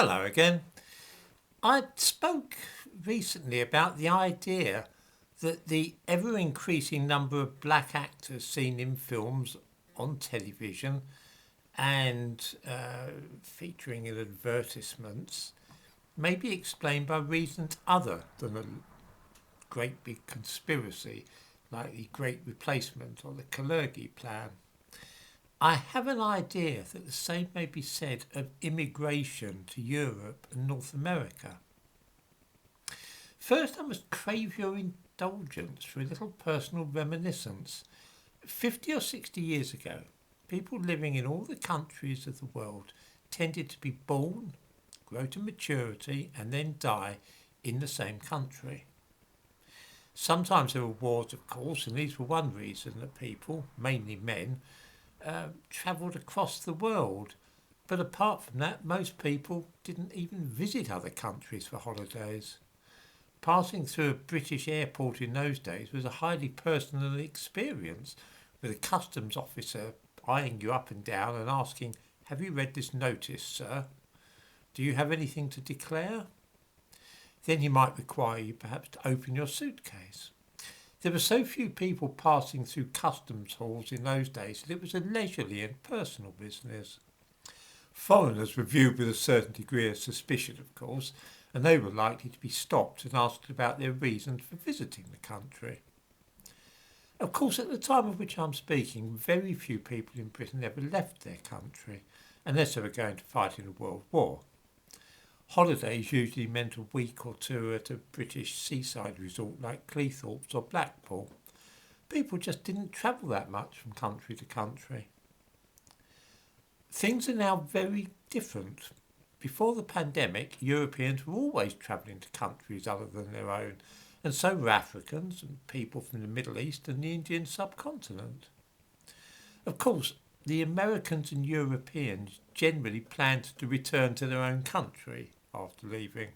Hello again. I spoke recently about the idea that the ever increasing number of black actors seen in films on television and featuring in advertisements may be explained by reasons other than a great big conspiracy like the Great Replacement or the Kalergi Plan. I have an idea that the same may be said of immigration to Europe and North America. First, I must crave your indulgence for a little personal reminiscence. 50 or 60 years ago, people living in all the countries of the world tended to be born, grow to maturity, and then die in the same country. Sometimes there were wars, of course, and these were one reason that people, mainly men, travelled across the world. But apart from that, most people didn't even visit other countries for holidays. Passing through a British airport in those days was a highly personal experience, with a customs officer eyeing you up and down and asking, "Have you read this notice, sir? Do you have anything to declare?" Then he might require you perhaps to open your suitcase. There were so few people passing through customs halls in those days that it was a leisurely and personal business. Foreigners were viewed with a certain degree of suspicion, of course, and they were likely to be stopped and asked about their reasons for visiting the country. Of course, at the time of which I'm speaking, very few people in Britain ever left their country, unless they were going to fight in a world war. Holidays usually meant a week or two at a British seaside resort like Cleethorpes or Blackpool. People just didn't travel that much from country to country. Things are now very different. Before the pandemic, Europeans were always travelling to countries other than their own, and so were Africans and people from the Middle East and the Indian subcontinent. Of course, the Americans and Europeans generally planned to return to their own country after leaving,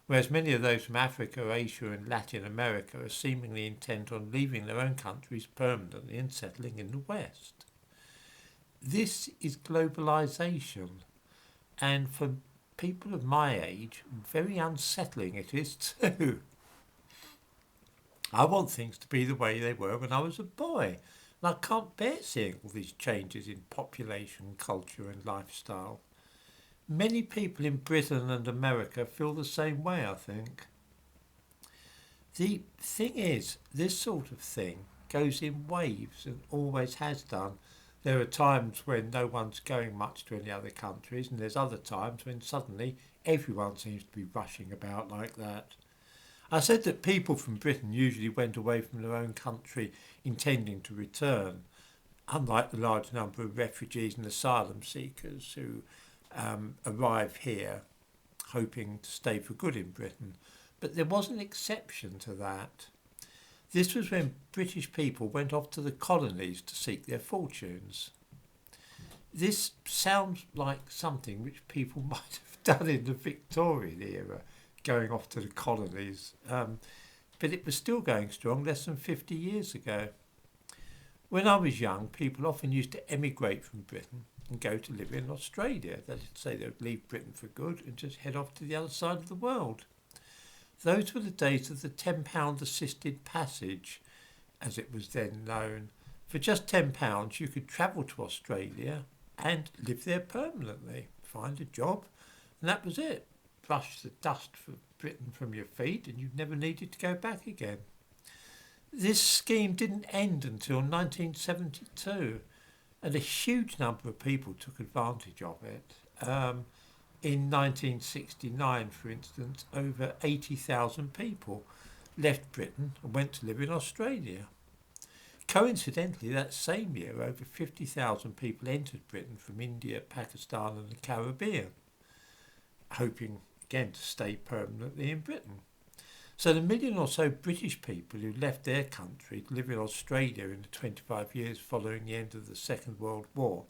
whereas many of those from Africa, Asia and Latin America are seemingly intent on leaving their own countries permanently and settling in the West. This is globalisation, and for people of my age, very unsettling it is too. I want things to be the way they were when I was a boy, and I can't bear seeing all these changes in population, culture and lifestyle. Many people in Britain and America feel the same way, I think. The thing is, this sort of thing goes in waves and always has done. There are times when no one's going much to any other countries, and there's other times when suddenly everyone seems to be rushing about like that. I said that people from Britain usually went away from their own country intending to return, unlike the large number of refugees and asylum seekers who arrive here hoping to stay for good in Britain. But there was an exception to that. This was when British people went off to the colonies to seek their fortunes. This sounds like something which people might have done in the Victorian era, going off to the colonies, but it was still going strong less than 50 years ago. When I was young, people often used to emigrate from Britain and go to live in Australia. They'd say they would leave Britain for good and just head off to the other side of the world. Those were the days of the £10 assisted passage, as it was then known. For just £10 you could travel to Australia and live there permanently, find a job, and that was it. Brush the dust for Britain from your feet and you never needed to go back again. This scheme didn't end until 1972, and a huge number of people took advantage of it. In 1969, for instance, over 80,000 people left Britain and went to live in Australia. Coincidentally, that same year, over 50,000 people entered Britain from India, Pakistan and the Caribbean, hoping again to stay permanently in Britain. So the million or so British people who left their country to live in Australia in the 25 years following the end of the Second World War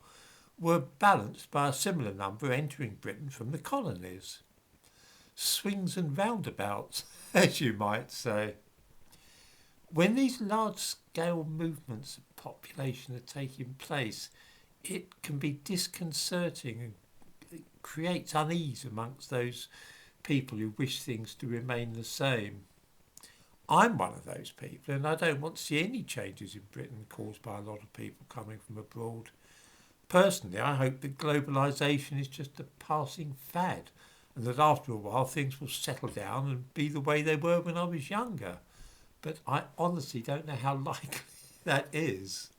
were balanced by a similar number entering Britain from the colonies. Swings and roundabouts, as you might say. When these large-scale movements of population are taking place, it can be disconcerting and creates unease amongst those people who wish things to remain the same. I'm one of those people, and I don't want to see any changes in Britain caused by a lot of people coming from abroad. Personally, I hope that globalisation is just a passing fad, and that after a while things will settle down and be the way they were when I was younger. But I honestly don't know how likely that is.